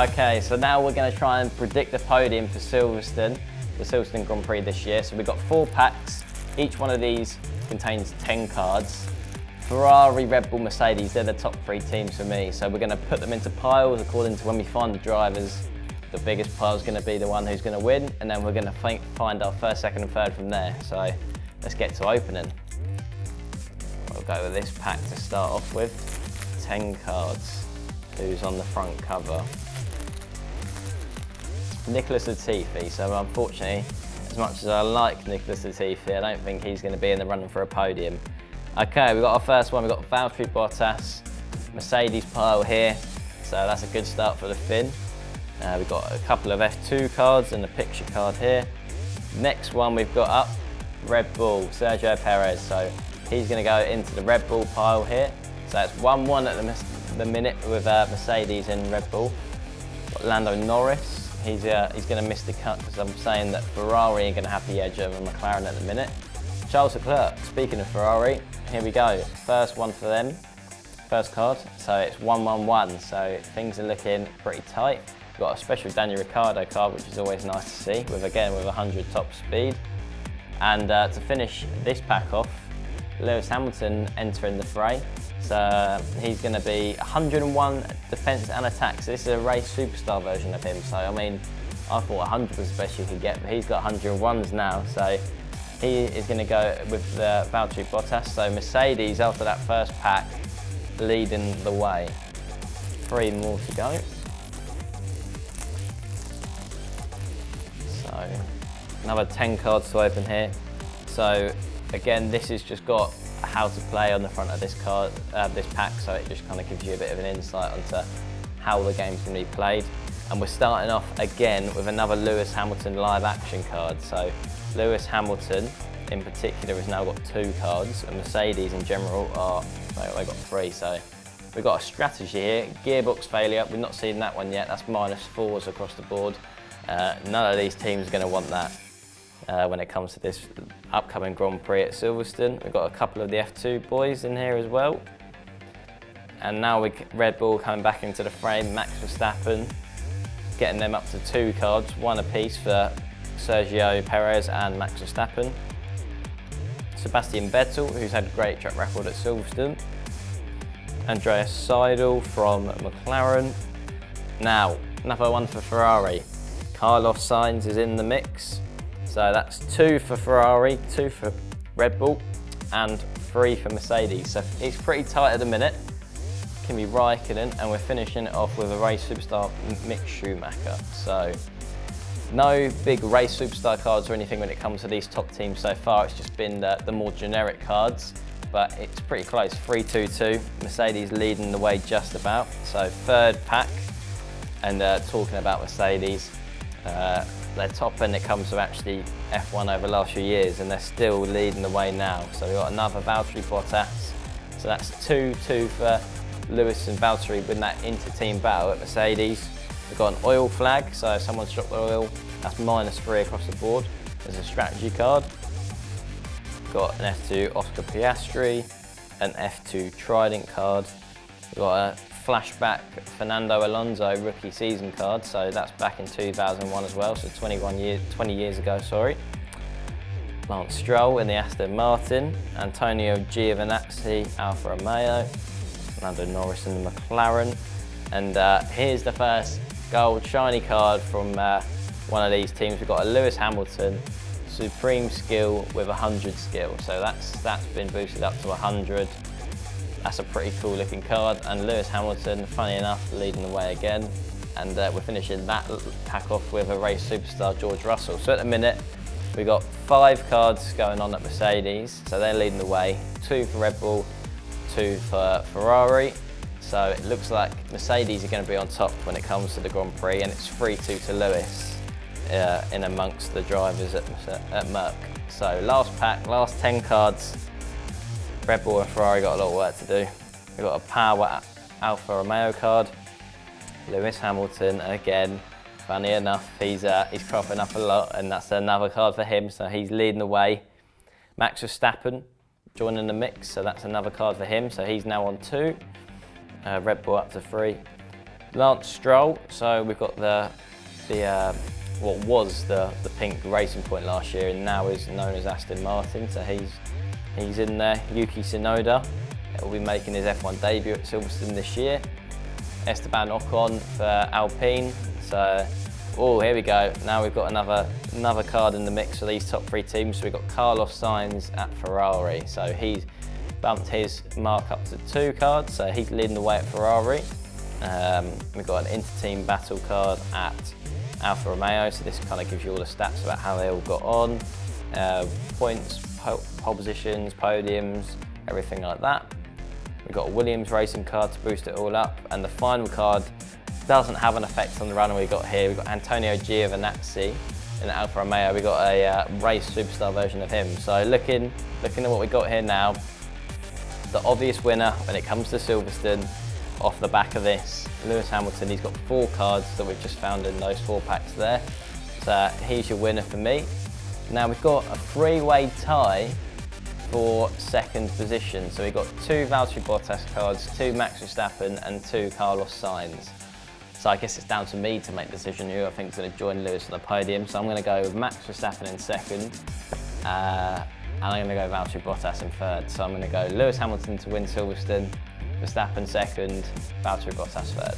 Okay, so now we're going to try and predict the podium for Silverstone, the Silverstone Grand Prix this year. So we've got 4 packs. Each one of these contains 10 cards. Ferrari, Red Bull, Mercedes, they're the top 3 teams for me. So we're going to put them into piles according to when we find the drivers. The biggest pile is going to be the one who's going to win, and then we're going to find our first, second and third from there. So let's get to opening. We'll go with this pack to start off with. 10 cards. Who's on the front cover? Nicholas Latifi. So unfortunately, as much as I like Nicholas Latifi, I don't think he's going to be in the running for a podium. Okay, we've got our first one. We've got Valtteri Bottas, Mercedes pile here. So that's a good start for the Finn. We've got a couple of F2 cards and a picture card here. Next one we've got up, Red Bull, Sergio Perez. So he's going to go into the Red Bull pile here. So it's 1-1 at the minute with Mercedes and Red Bull. Got Lando Norris. He's going to miss the cut because I'm saying that Ferrari are going to have the edge over McLaren at the minute. Charles Leclerc, speaking of Ferrari, here we go. First one for them, first card. So it's 1-1-1, so things are looking pretty tight. We've got a special Daniel Ricciardo card, which is always nice to see, with 100 top speed. And to finish this pack off, Lewis Hamilton entering the fray. So he's going to be 101 defence and attack. So this is a race superstar version of him. So I mean, I thought 100 was the best you could get, but he's got 101s now. So he is going to go with the Valtteri Bottas. So Mercedes, after that first pack, leading the way. 3 more to go. So another 10 cards to open here. So again, this has just got how to play on the front of this card, this pack. So it just kind of gives you a bit of an insight onto how the game's going to be played. And we're starting off again with another Lewis Hamilton live action card. So Lewis Hamilton in particular has now got 2 cards, and Mercedes in general they've got 3. So we've got a strategy here, gearbox failure. We've not seen that one yet. That's -4s across the board. None of these teams are going to want that when it comes to this upcoming Grand Prix at Silverstone. We've got a couple of the F2 boys in here as well. And now Red Bull coming back into the frame, Max Verstappen, getting them up to 2 cards, 1 apiece for Sergio Perez and Max Verstappen. Sebastian Vettel, who's had a great track record at Silverstone. Andreas Seidel from McLaren. Now, another one for Ferrari. Carlos Sainz is in the mix. So that's 2 for Ferrari, 2 for Red Bull, and 3 for Mercedes. So it's pretty tight at the minute. Kimi Raikkonen, and we're finishing it off with a race superstar, Mick Schumacher. So no big race superstar cards or anything when it comes to these top teams so far. It's just been the more generic cards, but it's pretty close. 3-2-2, Mercedes leading the way just about. So 3rd pack, and talking about Mercedes, they're top when it comes to actually F1 over the last few years, and they're still leading the way now. So we've got another Valtteri Bottas. So that's 2-2 for Lewis and Valtteri with that inter-team battle at Mercedes. We've got an oil flag, so if someone's dropped the oil, that's -3 across the board. There's a strategy card. We've got an F2 Oscar Piastri, an F2 Trident card. We've got a flashback Fernando Alonso rookie season card, so that's back in 2001 as well, so 20 years ago, sorry. Lance Stroll in the Aston Martin, Antonio Giovinazzi, Alfa Romeo, Lando Norris in the McLaren, and here's the first gold shiny card from one of these teams. We've got a Lewis Hamilton, supreme skill with 100 skill, so that's been boosted up to 100. That's a pretty cool looking card, and Lewis Hamilton, funny enough, leading the way again. And we're finishing that pack off with a race superstar, George Russell. So at the minute, we've got 5 cards going on at Mercedes, so they're leading the way. 2 for Red Bull, 2 for Ferrari. So it looks like Mercedes are going to be on top when it comes to the Grand Prix, and it's 3-2 to Lewis in amongst the drivers at Merc. So last pack, last 10 cards. Red Bull and Ferrari got a lot of work to do. We've got a power Alfa Romeo card, Lewis Hamilton, and again, funny enough, he's cropping up a lot, and that's another card for him, so he's leading the way. Max Verstappen joining the mix, so that's another card for him, so he's now on 2. Red Bull up to 3. Lance Stroll. So we've got the what was the pink Racing Point last year and now is known as Aston Martin. So he's in there. Yuki Tsunoda will be making his F1 debut at Silverstone this year. Esteban Ocon for Alpine. So, oh, here we go. Now we've got another card in the mix for these top 3 teams. So we've got Carlos Sainz at Ferrari. So he's bumped his mark up to 2 cards. So he's leading the way at Ferrari. We've got an inter-team battle card at Alfa Romeo. So this kind of gives you all the stats about how they all got on. Points, pole positions, podiums, everything like that. We've got a Williams racing card to boost it all up, and the final card doesn't have an effect on the runner we got here. We've got Antonio Giovinazzi in Alfa Romeo. We've got a race superstar version of him. So looking at what we got here now, the obvious winner when it comes to Silverstone, off the back of this, Lewis Hamilton. He's got 4 cards that we've just found in those 4 packs there. So he's your winner for me. Now we've got a 3-way tie for 2nd position. So we've got 2 Valtteri Bottas cards, 2 Max Verstappen and 2 Carlos Sainz. So I guess it's down to me to make the decision who I think is going to join Lewis on the podium. So I'm going to go with Max Verstappen in 2nd, and I'm going to go Valtteri Bottas in 3rd. So I'm going to go Lewis Hamilton to win Silverstone, Verstappen 2nd, Valtteri Bottas 3rd.